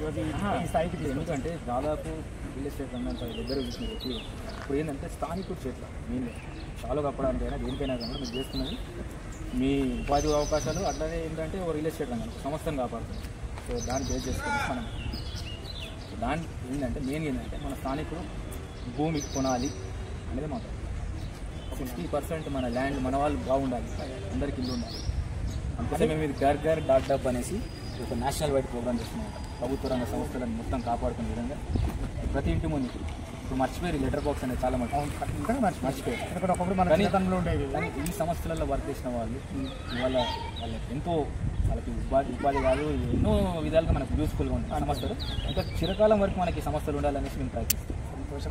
ఈ స్థాయికి? ఎందుకంటే దాదాపు రియల్ ఎస్టేట్ రంగం దగ్గర చూసిన వ్యక్తి ఇప్పుడు ఏంటంటే స్థానికుడు చేతిలో మెయిన్గా చాలా కప్పడానికైనా దేనికైనా కానీ మీరు చేస్తున్నది మీ ఉపాధి అవకాశాలు అట్లనే ఏంటంటే ఒక రియల్ ఎస్టేట్ రంగం సంస్థను కాపాడుతుంది. సో దాన్ని బేస్ చేసుకొని మనం దాని ఏంటంటే మెయిన్ ఏంటంటే మన స్థానికుడు భూమి కొనాలి అనేది మాట. 60% మన ల్యాండ్ మన వాళ్ళు బాగుండాలి, అందరికి ఇల్లు ఉండాలి. అందుకోసం మేము ఇది గర్ గర్ డాట్ డబ్ అనేసి ఒక నేషనల్ వైడ్ ప్రోగ్రామ్ చేస్తున్నాం. ప్రభుత్వ రంగ సంస్థలను మొత్తం కాపాడుకునే విధంగా ప్రతి ఇంటి ముందు ఇప్పుడు మర్చిపోయి లెటర్ బాక్స్ అనేది చాలా మర్చిపోయారు. మన జీవితంలో ఉండేది. కానీ ఈ సంస్థలలో వర్క్ చేసిన వాళ్ళు వాళ్ళకి ఎంతో వాళ్ళకి ఉపాధి కాదు ఎన్నో విధాలుగా మనకు యూస్ఫుల్గా ఉంటుంది సంస్థలు. ఇంకా చిరకాలం వరకు మనకి సంస్థలు ఉండాలనేసి మేము ప్రయత్నిస్తాం.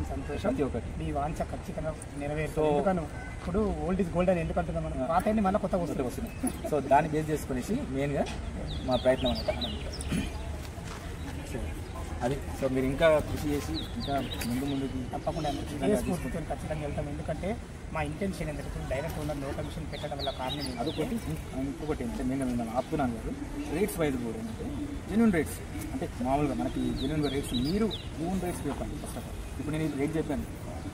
సంతోషం. ప్రతి ఒక్కటి మీ వాంఛ ఖచ్చితంగా నెరవేరుతుంది. ఎందుకను ఇప్పుడు ఓల్డ్ ఈజ్ గోల్డ్ అని ఎందుకంటున్నాం మనం, పాత అన్ని మళ్ళీ కొత్త వస్తుంది. సో దాన్ని బేస్ చేసుకునేసి మెయిన్గా మా ప్రయత్నం అనమాట అది. సో మీరు ఇంకా కృషి చేసి ఇంకా ముందుకి తప్పకుండా ఖచ్చితంగా వెళ్తాం. ఎందుకంటే మా ఇంటెన్షన్ ఏంటంటే డైరెక్ట్ ఉన్న నో కమిషన్ పెట్టడం వల్ల కారణం అదొకటి. ఇంకొకటి ఏంటంటే నేను ఆపుతున్నాను కాదు, రేట్స్ వైజ్ కూడా ఏంటంటే జెన్యూన్ రేట్స్ అంటే మామూలుగా మనకి జెన్యూన్గా రేట్స్ మీరు జెన్యూన్ రేట్స్ చెప్పండి. ఫస్ట్ ఆఫ్ ఆల్ ఇప్పుడు నేను రేట్ చెప్పాను,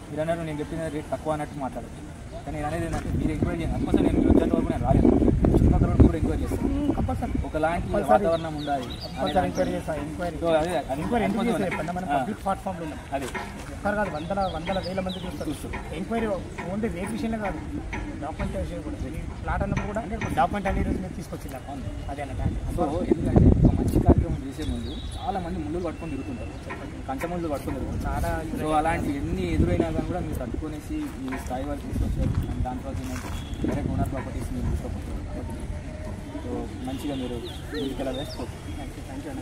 మీరు అన్నారు నేను చెప్పిన రేట్ తక్కువ అన్నట్టు మాట్లాడచ్చు. కానీ నేను అనేది ఏంటంటే మీరు ఎంక్వైరీ చేయండి. అందుకోసం నేను వచ్చేంత వరకు నేను రాలేదు, చుట్టుపక్కల కూడా ఎంక్వైరీ చేస్తాను. కంపల్సరీ ఒకలాంటి వాతావరణం ఉండాలి. పబ్లిక్ ప్లాట్ఫామ్లో ఉన్నాం. అది ఒక్కరు కాదు, వందల వేల మంది చూస్తారు. ఎంక్వైరీ ఓన్లీ రేట్ విషయంలో కాదు, డాక్యుమెంటేషన్ కూడా. ప్లాట్ అన్నప్పుడు కూడా డాక్యుమెంట్ అనేది మీరు తీసుకొచ్చింది అదే అన్నమాట. సో ఎందుకంటే ఒక మంచి కార్యక్రమం చేసే ముందు చాలా మంది ముళ్ళు పట్టుకొని తిరుగుతుంటారు, కంచముళ్ళు పట్టుకొని తిరుగుతారు చాలా. సో అలాంటి ఎన్ని ఎదురైనా కానీ కూడా మీరు తట్టుకునేసి ఈ స్థాయి వరకు తీసుకొచ్చారు. అండ్ దాంట్లో డైరెక్ట్ ఓనర్ ప్రాపర్టీస్ మీరు తీసుకోవచ్చు. సో మంచిగా మీరు ఇలా వేసుకోవచ్చు. Thank you.